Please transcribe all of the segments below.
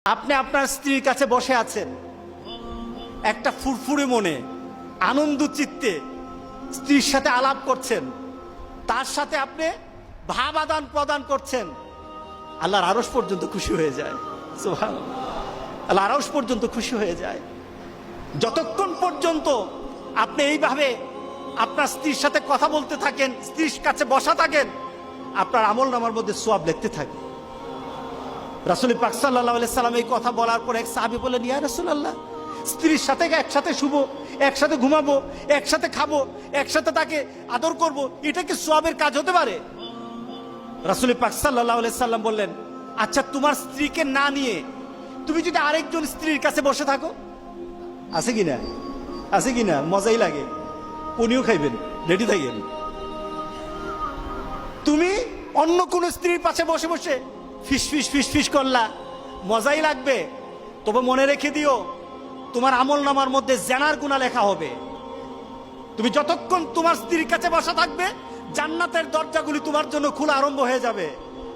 আপনি আপনার স্ত্রীর কাছে বসে আছেন, একটা ফুরফুরে মনে আনন্দ চিত্তে স্ত্রীর সাথে আলাপ করছেন, তার সাথে আপনি ভাব আদান প্রদান করছেন, আল্লাহর আরশ পর্যন্ত খুশি হয়ে যায়। সুবহানাল্লাহ, আল্লাহর আরশ পর্যন্ত খুশি হয়ে যায়। যতক্ষণ পর্যন্ত আপনি এইভাবে আপনার স্ত্রীর সাথে কথা বলতে থাকেন, স্ত্রীর কাছে বসা থাকেন, আপনার আমলনামার মধ্যে সওয়াব লিখতে থাকে। রাসূল পাক সাল্লাল্লাহু আলাইহি সাল্লাম এই কথা বলার পর এক সাহাবী বললেন, ইয়া রাসূলুল্লাহ, স্ত্রীর সাথে একসাথে শুবো, একসাথে ঘুমাবো, একসাথে খাবো, একসাথে তাকে আদর করব, এটা কি সওয়াবের কাজ হতে পারে? রাসূল পাক সাল্লাল্লাহু আলাইহি সাল্লাম বললেন, আচ্ছা তোমার স্ত্রীকে না নিয়ে তুমি যদি আরেকজন স্ত্রীর কাছে বসে থাকো, আছে কিনা? আছে কিনা? মজাই লাগে, পনিও খাইবেন, রেডি থাকেন। তুমি অন্য কোন স্ত্রীর পাশে বসে বসে ফিস ফিস ফিস ফিস করলা, মজাই লাগবে, তবে মনে রেখে দিও তোমার আমলনামার মধ্যে জিনার গুনাহ লেখা হবে। তুমি যতক্ষণ তোমার স্ত্রীর কাছে বসা থাকবে, জান্নাতের দরজাগুলি তোমার জন্য খোলা আরম্ভ হয়ে যাবে।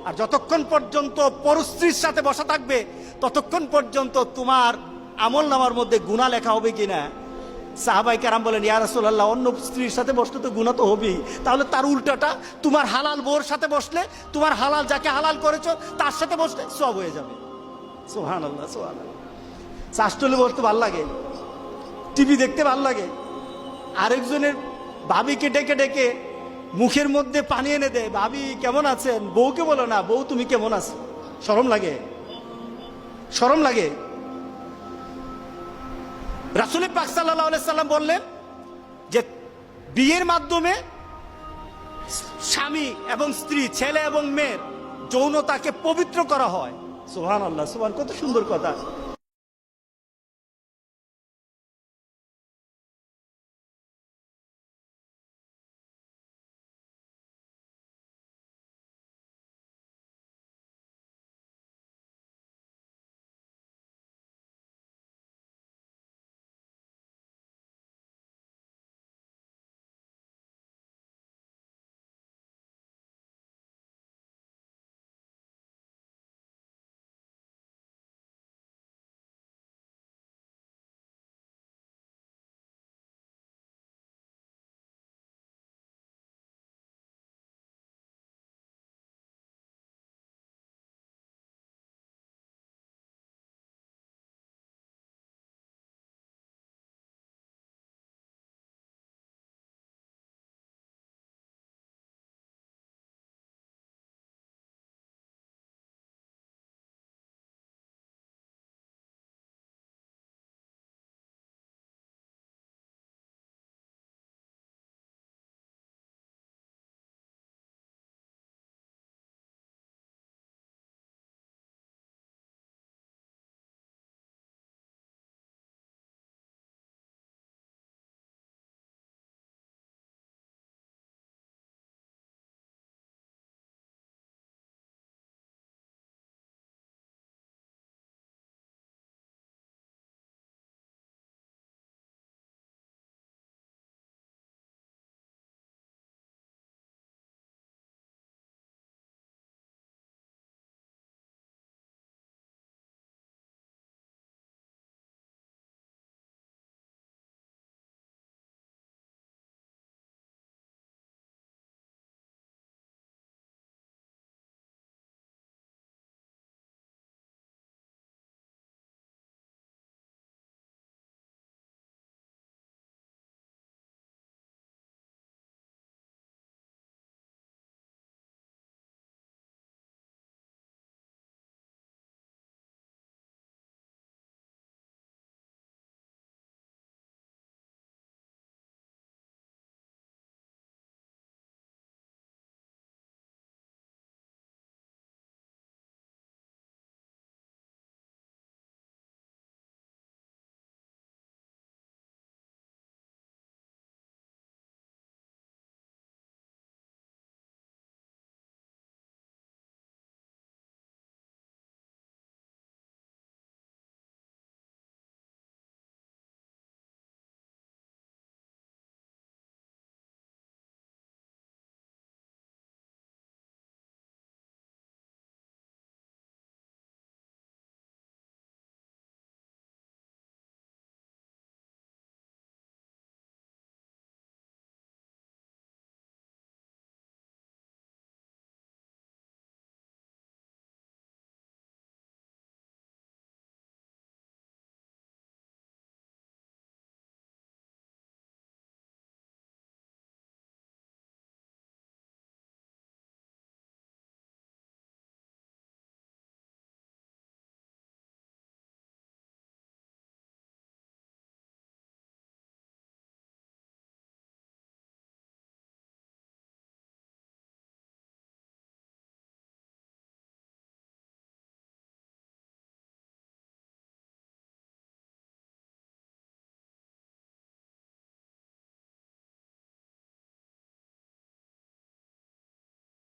আর যতক্ষণ পর্যন্ত পরস্ত্রীর সাথে বসা থাকবে, ততক্ষণ পর্যন্ত তোমার আমলনামার মধ্যে গুনাহ লেখা হবে কিনা। সাহাবায়ে কেরাম বলেন, ইয়া রাসূলুল্লাহ, অন্য স্ত্রীর সাথে বসলে তো গুনাহ তো হবেই, তাহলে তার উল্টাটা তোমার হালাল বউর সাথে বসলে, তোমার হালাল যাকে হালাল করেছো তার সাথে বসলে সওয়াব হয়ে যাবে। সুবহানাল্লাহ, সুবহানাল্লাহ। চাষটলে বসতে ভাল লাগে, টিভি দেখতে ভাল লাগে, আরেকজনের ভাবিকে ডেকে ডেকে মুখের মধ্যে পানি এনে দেয়, ভাবি কেমন আছেন, বউকে বলো না, বউ তুমি কেমন আছো। শরম লাগে, শরম লাগে। রাসূল পাক সাল্লাল্লাহু আলাইহি সাল্লাম বললেন যে বিয়ের মাধ্যমে স্বামী এবং স্ত্রী, ছেলে এবং মেয়ের যৌনতাকে পবিত্র করা হয়। সুবহানাল্লাহ, সুবহান, কত সুন্দর কথা।